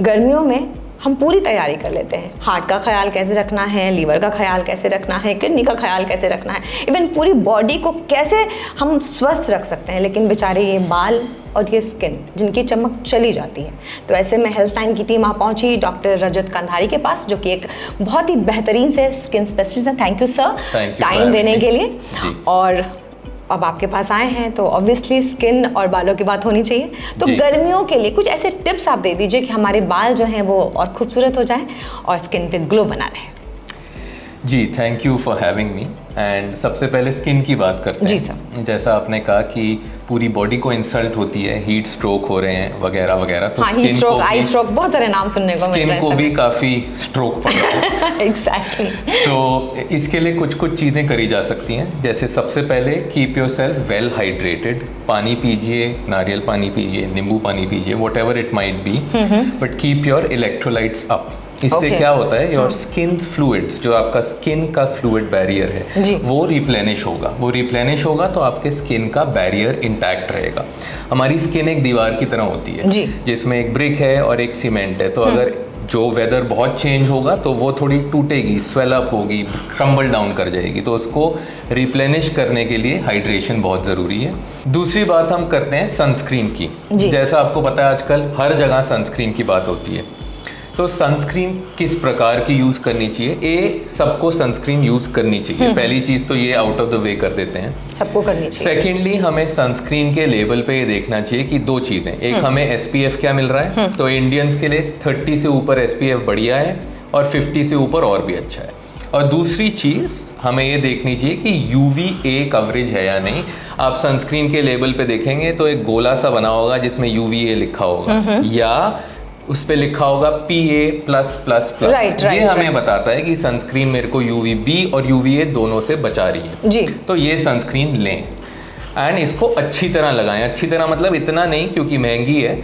गर्मियों में हम पूरी तैयारी कर लेते हैं, हार्ट का ख्याल कैसे रखना है, लीवर का ख्याल कैसे रखना है, किडनी का ख्याल कैसे रखना है, इवन पूरी बॉडी को कैसे हम स्वस्थ रख सकते हैं, लेकिन बेचारे ये बाल और ये स्किन जिनकी चमक चली जाती है। तो ऐसे में हेल्थ टाइम की टीम आ पहुंची डॉक्टर रजत कंधारी के पास, जो कि एक बहुत ही बेहतरीन से स्किन स्पेशलिस्ट हैं। थैंक यू सर टाइम देने के लिए। और अब आपके पास आए हैं तो ऑब्वियसली स्किन और बालों की बात होनी चाहिए। तो गर्मियों के लिए कुछ ऐसे टिप्स आप दे दीजिए कि हमारे बाल जो हैं वो और खूबसूरत हो जाएं और स्किन पे ग्लो बना रहे। जी, thank you for having me. And सबसे पहले स्किन की बात करते हैं। जी सर। जैसा आपने कहा कि पूरी बॉडी को इंसल्ट होती है, हीट स्ट्रोक हो रहे हैं वगैरह वगैरह, तो हाँ, हीट स्ट्रोक, आई स्ट्रोक, बहुत सारे नाम सुनने को मिल रहे हैं। स्किन को भी काफ़ी स्ट्रोक पड़ रहा है। एग्जैक्टली। तो इसके लिए कुछ कुछ चीज़ें करी जा सकती हैं। जैसे सबसे पहले keep your self well hydrated. पानी पीजिए, नारियल पानी पीजिए, नींबू पानी पीजिए, what ever it might be, but keep your electrolytes up. इससे क्या होता है, योर स्किन फ्लूइड्स, जो आपका स्किन का फ्लूइड बैरियर है, वो रिप्लेनिश होगा तो आपके स्किन का बैरियर इंटैक्ट रहेगा। हमारी स्किन एक दीवार की तरह होती है जिसमें एक ब्रिक है और एक सीमेंट है। तो अगर जो वेदर बहुत चेंज होगा तो वो थोड़ी टूटेगी, स्वेल अप होगी, क्रम्बल डाउन कर जाएगी। तो उसको रिप्लेनिश करने के लिए हाइड्रेशन बहुत ज़रूरी है। दूसरी बात हम करते हैं सनस्क्रीन की। जैसा आपको पता है आजकल हर जगह सनस्क्रीन की बात होती है। तो सनस्क्रीन किस प्रकार की यूज़ करनी चाहिए? सबको सनस्क्रीन यूज़ करनी चाहिए। पहली चीज़ तो ये आउट ऑफ द वे कर देते हैं, सबको करनी चाहिए। सेकेंडली, हमें सनस्क्रीन के लेबल पे ये देखना चाहिए कि दो चीज़ें, एक हमें SPF क्या मिल रहा है। तो इंडियंस के लिए 30 से ऊपर SPF बढ़िया है और 50 से ऊपर और भी अच्छा है। और दूसरी चीज़ हमें ये देखनी चाहिए कि UVA कवरेज है या नहीं। आप सनस्क्रीन के लेबल पे देखेंगे तो एक गोला सा बना होगा जिसमें UVA लिखा होगा, या उस पे लिखा होगा PA+++। ये हमें बताता है कि सनस्क्रीन मेरे को UVB और UVA दोनों से बचा रही है जी। तो ये सनस्क्रीन लें एंड इसको अच्छी तरह लगाएं। अच्छी तरह मतलब इतना नहीं क्योंकि महंगी है,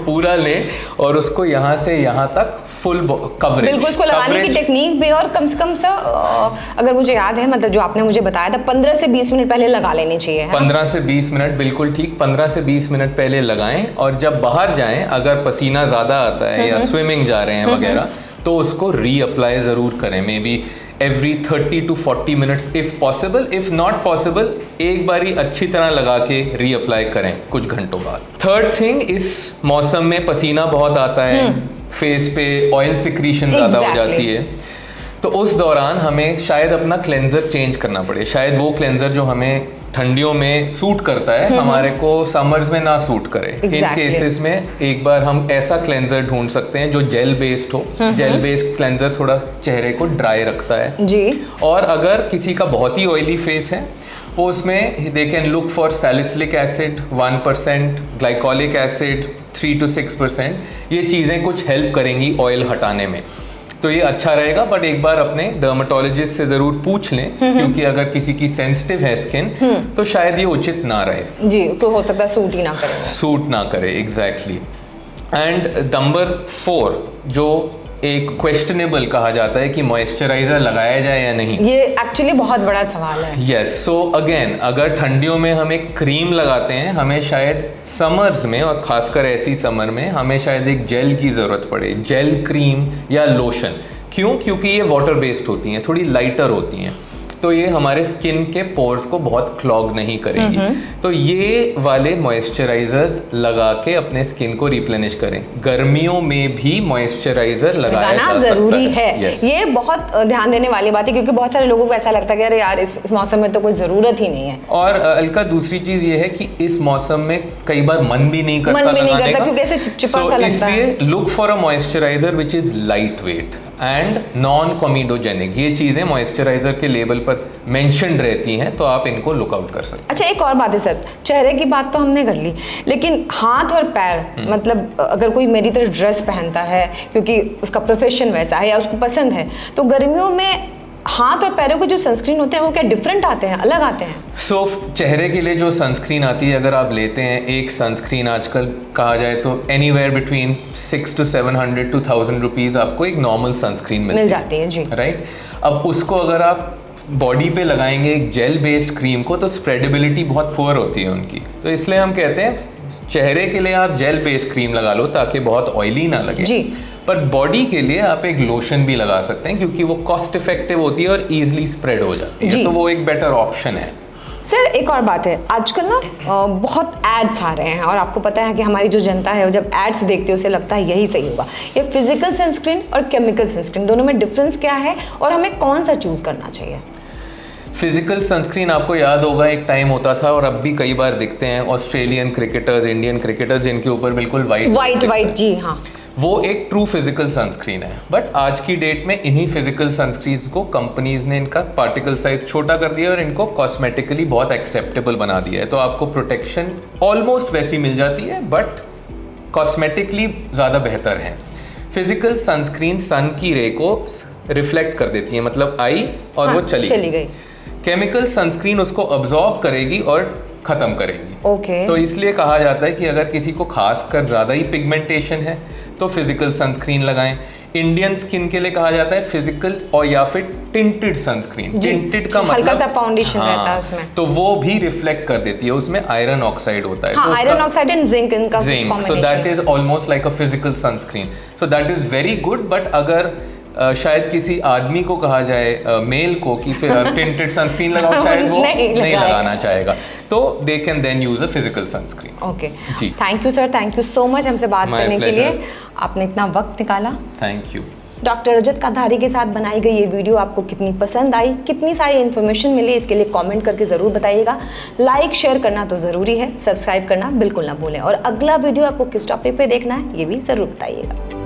पूरा लें और उसको यहाँ से यहाँ तक फुल कवरेज। बिल्कुल, उसको लगाने की टेक्निक भी, और कम से कम अगर मुझे याद है, मतलब जो आपने मुझे बताया था, 15 से 20 मिनट पहले लगा लेनी चाहिए। 15 से 20 मिनट, बिल्कुल ठीक, 15 से 20 मिनट पहले लगाएं। और जब बाहर जाएं, अगर पसीना ज़्यादा आता है या स्विमिंग जा रहे हैं वगैरह, तो उसको रीअप्लाई ज़रूर करें। May be every 30 to 40 minutes if possible, if not possible एक बारी अच्छी तरह लगा के रीअप्लाई करें कुछ घंटों बाद। थर्ड थिंग, इस मौसम में पसीना बहुत आता है, फेस पे ऑयल सिक्रीशन ज़्यादा हो जाती है, तो उस दौरान हमें शायद अपना क्लेंजर चेंज करना पड़े। शायद वो क्लेंजर जो हमें ठंडियों में सूट करता है हमारे को समर्स में ना सूट करे। इन केसेस में एक बार हम ऐसा क्लेंजर ढूंढ सकते हैं जो जेल बेस्ड हो। जेल बेस्ड क्लेंजर थोड़ा चेहरे को ड्राई रखता है जी। और अगर किसी का बहुत ही ऑयली फेस है, वो उसमें they can look for salicylic acid 1%, glycolic acid 3 to 6%। ये चीज़ें कुछ हेल्प करेंगी ऑयल हटाने में, तो ये अच्छा रहेगा। बट एक बार अपने डर्मेटोलॉजिस्ट से ज़रूर पूछ लें, क्योंकि अगर किसी की सेंसिटिव है स्किन तो शायद ये उचित ना रहे जी, तो हो सकता है सूट ना करे एग्जैक्टली। एंड नंबर 4 जो एक क्वेश्चनेबल कहा जाता है कि मॉइस्चराइजर लगाया जाए या नहीं, ये एक्चुअली बहुत बड़ा सवाल है। यस, सो अगेन, अगर ठंडियों में हम एक क्रीम लगाते हैं, हमें शायद समर्स में, और खासकर ऐसी समर में, हमें शायद एक जेल की ज़रूरत पड़े, जेल क्रीम या लोशन। क्यों? क्योंकि ये वाटर बेस्ड होती हैं, थोड़ी लाइटर होती हैं, तो ये हमारे स्किन के पोर्स को बहुत क्लॉग नहीं करेगी। तो ये वाले मॉइस्चराइजर्स लगा के अपने स्किन को रिप्लेनिश करें। गर्मियों में भी मॉइस्चराइजर लगाना जरूरी है। yes. ये बहुत ध्यान देने वाली बात है, क्योंकि बहुत सारे लोगों को ऐसा लगता है कि अरे यार इस मौसम में तो कोई ज़रूरत ही नहीं है। और अलका, दूसरी चीज़ ये है कि इस मौसम में कई बार मन भी नहीं करता क्योंकि ऐसे चिपचिपा सा लगता है। इसलिए look for a moisturiser which is lightweight and non comedogenic. ये चीज़ें मॉइस्चराइजर के लेबल पर मेंशन्ड रहती हैं, तो आप इनको लुक आउट कर सकते हैं। अच्छा, एक और बात है सर, चेहरे की बात तो हमने कर ली, लेकिन हाथ और पैर, मतलब अगर कोई मेरी तरह ड्रेस पहनता है क्योंकि उसका प्रोफेशन वैसा है या उसको पसंद है, तो गर्मियों में हाथ और पैरों के जो सनस्क्रीन होते हैं वो क्या डिफरेंट आते हैं, अलग आते हैं? चेहरे के लिए जो सनस्क्रीन आती है, अगर आप लेते हैं एक सनस्क्रीन, आजकल कहा जाए तो anywhere between 600 to 700 to 1000 rupees आपको एक नॉर्मल सनस्क्रीन मिल जाती है जी, राइट। अब उसको अगर आप बॉडी पे लगाएंगे एक जेल बेस्ड क्रीम को, तो स्प्रेडेबिलिटी बहुत पुअर होती है उनकी, तो इसलिए हम कहते हैं चेहरे के लिए आप जेल बेस्ड क्रीम लगा लो ताकि बहुत ऑयली ना लगे जी। पर बॉडी के लिए आप एक लोशन भी लगा सकते हैं क्योंकि वो कॉस्ट इफेक्टिव होती है और ईजिली स्प्रेड हो जाती जी। है, तो वो एक बेटर ऑप्शन है। सर एक और बात है, आजकल ना बहुत एड्स आ रहे हैं और आपको पता है कि हमारी जो जनता है वो जब एड्स देखती है उसे लगता है यही सही होगा। ये फिजिकल सनस्क्रीन और केमिकल सनस्क्रीन दोनों में डिफरेंस क्या है और हमें कौन सा चूज़ करना चाहिए? फिजिकल सनस्क्रीन आपको याद होगा एक टाइम होता था और अब भी कई बार दिखते हैं, ऑस्ट्रेलियन क्रिकेटर्स, इंडियन क्रिकेटर्स जिनके ऊपर बिल्कुल वाइट जी हाँ, वो एक ट्रू फिजिकल सनस्क्रीन है। बट आज की डेट में इन्हीं फिजिकल सनस्क्रीन को कंपनीज ने इनका पार्टिकल साइज छोटा कर दिया और इनको कॉस्मेटिकली बहुत एक्सेप्टेबल बना दिया है, तो आपको प्रोटेक्शन ऑलमोस्ट वैसी मिल जाती है बट कॉस्मेटिकली ज़्यादा बेहतर है। फिजिकल सनस्क्रीन सन की रे को रिफ्लेक्ट कर देती है, मतलब आई और हाँ, वो चली गई। केमिकल सनस्क्रीन उसको अब्जॉर्ब करेगी और ख़त्म करेगी। ओके। तो इसलिए कहा जाता है कि अगर किसी को खासकर ज़्यादा ही पिगमेंटेशन है तो फिजिकल सनस्क्रीन लगाएं। इंडियन स्किन के लिए कहा जाता है फिजिकल और या फिर टिंटेड सनस्क्रीन। टिंटेड का मतलब हल्का सा फाउंडेशन रहता है उसमें, तो वो भी रिफ्लेक्ट कर देती है, उसमें आयरन ऑक्साइड होता है। हाँ, आयरन ऑक्साइड एंड जिंक इनका zinc, so that is almost like a physical sunscreen, so that is very good. But अगर शायद किसी आदमी को कहा जाए मेल को कि फिर टिंटेड सनस्क्रीन लगाओ, शायद वो नहीं लगाना चाहेगा, तो they can then use a physical sunscreen. Okay जी, thank you sir, thank you so much हमसे बात करने के लिए, आपने इतना वक्त निकाला। Thank you. Doctor Rajat Kadhari के साथ बनाई गई ये वीडियो आपको कितनी पसंद आई, कितनी सारी इन्फॉर्मेशन मिली, इसके लिए कमेंट करके ज़रूर बताइएगा। लाइक शेयर करना तो ज़रूरी है, सब्सक्राइब करना बिल्कुल ना भूलें और अगला वीडियो आपको किस टॉपिक पे देखना है ये भी ज़रूर बताइएगा।